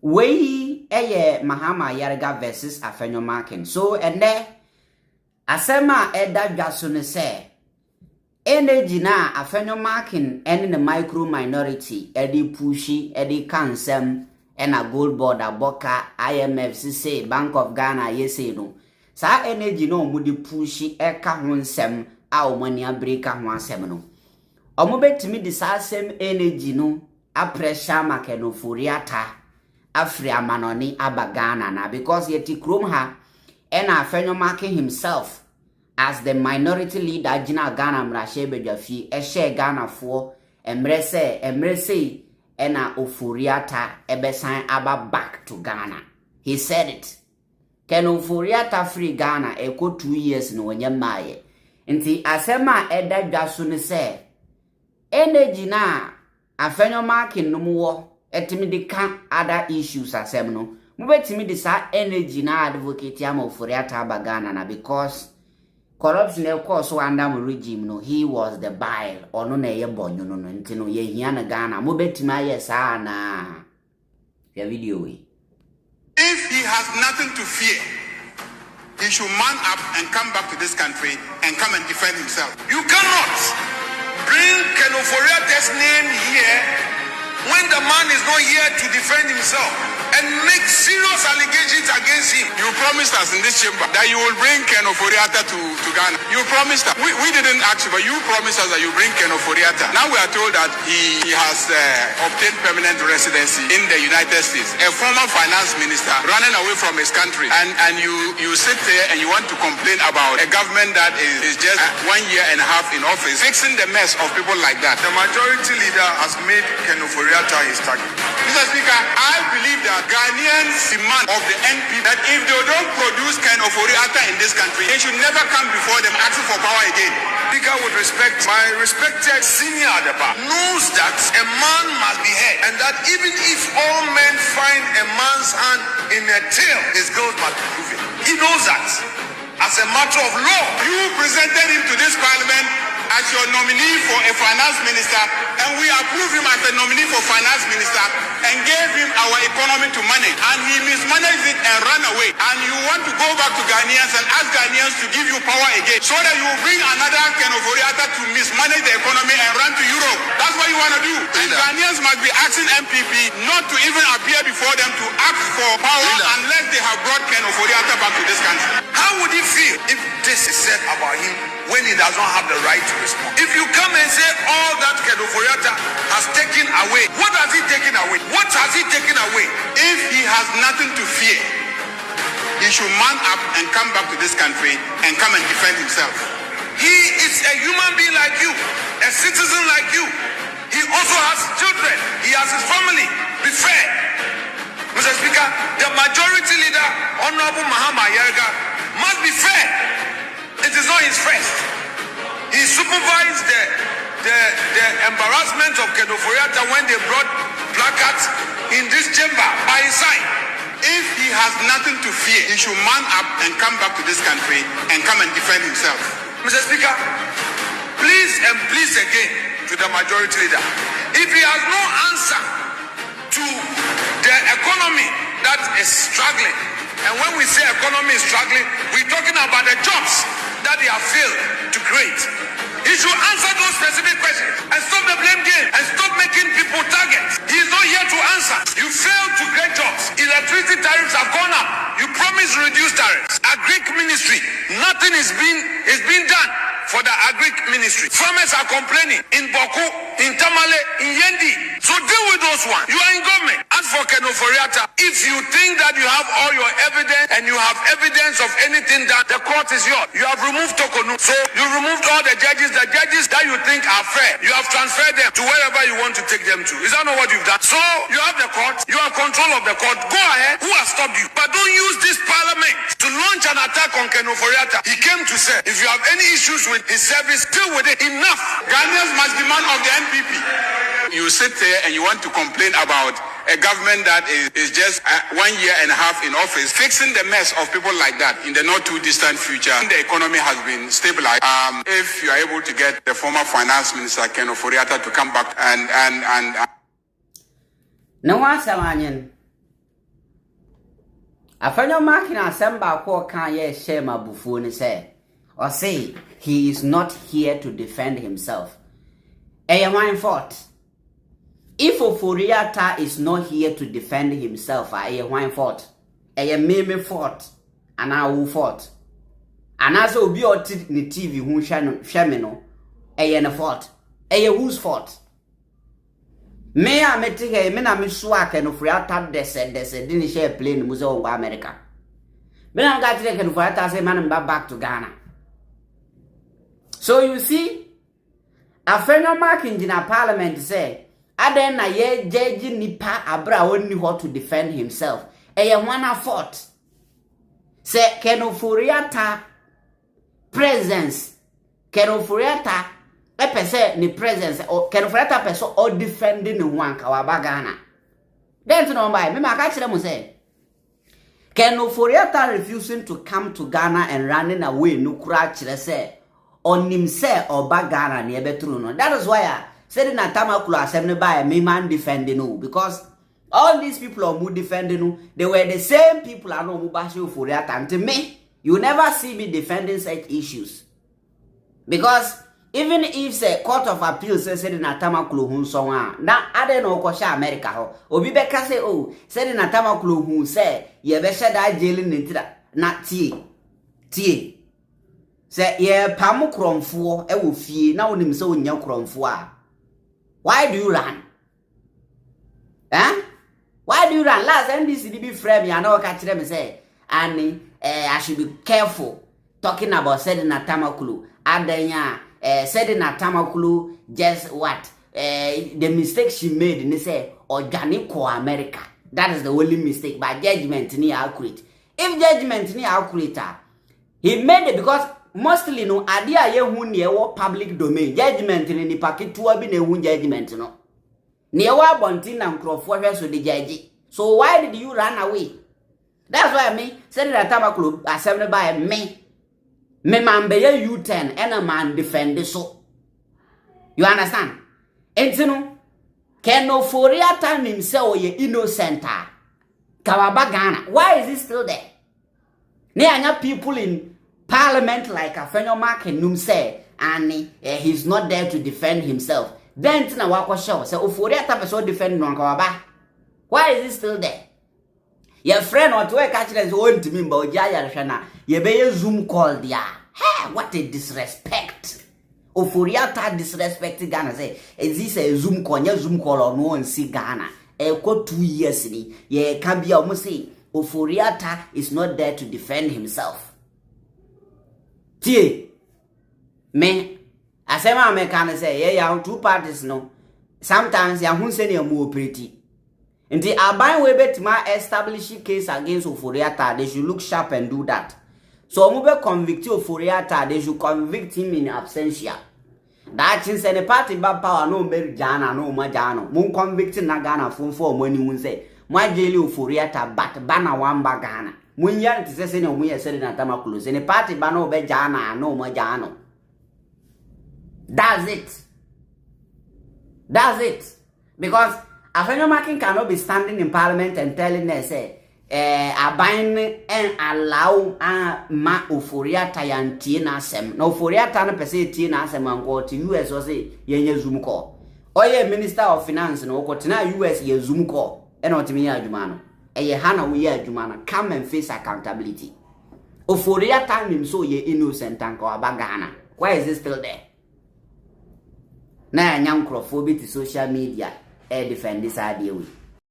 We Mahama Ayariga versus Afenyo Markin. So and there asema eda dwasone say energy na Afenyo Markin and the micro minority edi pushi edi kansem ena Goldbod aboka IMF say Bank of Ghana yese no sa energy no mudi pushi eka ho nsem a omani abreka ho asem no omo betimi di sa asem energy no a pressure ma Ken Ofori Atta Afri amanoni abagana na because yeti krom ha ena Afenyo Markin himself as the minority leader jina Ghana mrashe bedwafi ehye Ghana fo emrese ena Ofori Atta ebesan aba back to Ghana. He said it. Ken Ofori Atta free Ghana eko 2 years no wonye maye. Nti asema eda dwaso ne se energy na Afenyo Markin no mo etimi de kan other issues asem no mubetimi de sa energy na advocate am Ofori Atta abagana na because corruption of course under regime no he was the bile ono na ye bonyo no nti no ye hia na Ghana mubetimi aye sa na ya video we. If he has nothing to fear, he should man up and come back to this country and come and defend himself. You cannot bring Ken Ofori Atta's name here when the man is not here to defend himself and make serious allegations against him. You promised us in this chamber that you will bring Ken Ofori Atta to Ghana. You promised us. We didn't ask you, but you promised us that you bring Ken Ofori Atta. Now we are told that he has obtained permanent residency in the United States. A former finance minister running away from his country. And you sit there and you want to complain about a government that is just 1 year and a half in office, fixing the mess of people like that. The majority leader has made Ken Ofori Atta his target. Mr. Speaker, I believe that Ghanaians demand of the NP that if they don't produce Ken Ofori Atta in this country, they should never come before them asking for power again. Speaker, with respect, my respected senior Adaba knows that a man must be heard, and that even if all men find a man's hand in a tail, his guilt must be proven. He knows that. As a matter of law, you presented him to this parliament as your nominee for a finance minister, and we approved him as a nominee for finance minister and gave him our economy to manage, and he mismanaged it and ran away. And you want to go back to Ghanaians and ask Ghanaians to give you power again so that you will bring another Ken Ofori Atta to mismanage the economy and run to Europe. That's what you want to do. And Ghanaians must be asking MPP not to even appear before them to ask for power unless they have brought Ken Ofori Atta back to this country. How would he feel if this is said about him when he does not have the right to respond? If you come and say all that Ken Ofori Atta has taken away, what has he taken away? What has he taken away? If he has nothing to fear, he should man up and come back to this country and come and defend himself. He is a human being like you, a citizen like you. He also has children. He has his family. Be fair. Mr. Speaker, the majority leader, Honorable Mahama Ayariga, must be fair. It is not his first. He supervised the embarrassment of Ken Ofori Atta when they brought placards in this chamber by his side. If he has nothing to fear, he should man up and come back to this country and come and defend himself. Mr. Speaker, please and please again to the majority leader, if he has no answer to the economy that is struggling, and when we say economy is struggling, we're talking about the jobs that they have failed to create. He should answer those specific questions and stop the blame game and stop making people targets. He is not here to answer. You failed to create jobs. Electricity tariffs have gone up. You promised to reduce tariffs. Agric ministry, nothing is being done for the agric ministry. Farmers are complaining in Boku, in Tamale, in Yendi. So deal with those ones. You are in government. As for Ken Ofori Atta, if you think that you have all your evidence and you have evidence of anything that the court is yours, you have removed Tokonu. So you removed all the judges that you think are fair. You have transferred them to wherever you want to take them to. Is that not what you've done? So you have the court, you have control of the court. Go ahead. Who has stopped you? But don't use this parliament to launch an attack on Ken Ofori Atta. He came to say, if you have any issues with his service, deal with it. Enough. Ghanaians must demand of the NPP. You sit there and you want to complain about a government that is just 1 year and a half in office, fixing the mess of people like that in the not too distant future. The economy has been stabilized. If you are able to get the former finance minister Ken Ofori Atta to come back and no one Afenyo Markin assemble ko kan ye share mabufu ni say or say he is not here to defend himself. One fault. If Ofori Atta is not here to defend himself, one fault. Meme fault. And our fault. And as obi oti ni TV hu hweme no, na fault. Whose fault? Me a meti he me na me so aka no Ofori Atta dese didn't share plane mu zo ngwa America. Me na ga tire Ken Ofori Atta say man back to Ghana. So you see, Afenyo Markin in parliament say, aden na ye judge nipa abra woni how to defend himself. One fault. Say Ken Ofori Atta presence. Ken Ofori Atta say ni presence or Ken Ofori Atta person or defending one kawaba Ghana. Then to know by me maka kire mo say Ken Ofori Atta refusing to come to Ghana and running away no kura kire say on himself or back Ghana ni ebetru no. That is why I said na tamakulu assembly by me man defending no, because all these people are who defending no, they were the same people I know who bash Ofori Atta. To me, you never see me defending such issues. Because even if say court of appeal says na tamakulu hun so na ade no kwasha America ho obi be ka say oh said na tamakulu hun say ye be sheda jail ntira na tie say ye pam kromfo e wo fie na wonim say onya kromfo a. Why do you run? Why do you run? Last NDC be frame me, I know catch them say, and I should be careful talking about said na tamakulu. Adenya said na tamakulu just what? The mistake she made and they say organic America. That is the only mistake, but judgment ni accurate. If judgment ni accurate, he made it because mostly no idea ye hu ne wo public domain. Judgment ni paketu abi na hu judgment no. Ne wa bontin na nkrofo hwe so de judge. So why did you run away? That's why me said that tamakulu assembly by me man be ye U10 and a man defend so. You understand? Entino Ken Ofori Atta himself ye innocent. Kawaba Ghana. Why is he still there? Ne anya people in parliament like Afenyo Markin num say and he's not there to defend himself. Then tina wako show say Ofori Atta person defend no Kawaba. Why is he still there? Your friend or to work actually won't to me but Jaya ye be Zoom call dia. Hey, what a disrespect. Ofori Atta disrespect Ghana say is this a Zoom call? Your Zoom call or no one see Ghana. Eko 2 years ni ye can be almost say Ofori Atta is not there to defend himself. Tie me asema me can say yeah two parties no. Sometimes ya hun say ne mo pretty. Nti aban we betima establish case against Ofori Atta, they should look sharp and do that. So mo be convict Ofori Atta, they should convict him in absentia. That means any party bad power no be jana no ma jano. Mo convict na Ghana for money mun say. Mo jeli Ofori Atta but bana wamba Ghana. Mo yan ti say no mo ye say na tamakulu. Any party ba no be jana no ma jano. That's it. That's it. Because Afenyo Markin cannot be standing in parliament and telling us, abine and allow ma Ofori Atta yantie na asem. Na Ofori Atta na pese tie na asem anko to US or say yenye Zoom call. Oye Minister of Finance no ko tina US ye Zoom call. E na otimi ya adwuma no. Eye hana wo ye adwuma na come and face accountability. Ofori Atta nim so ye innocent anko abagana. Why is it still there? Na nyankrofo bi to social media defend this idea we.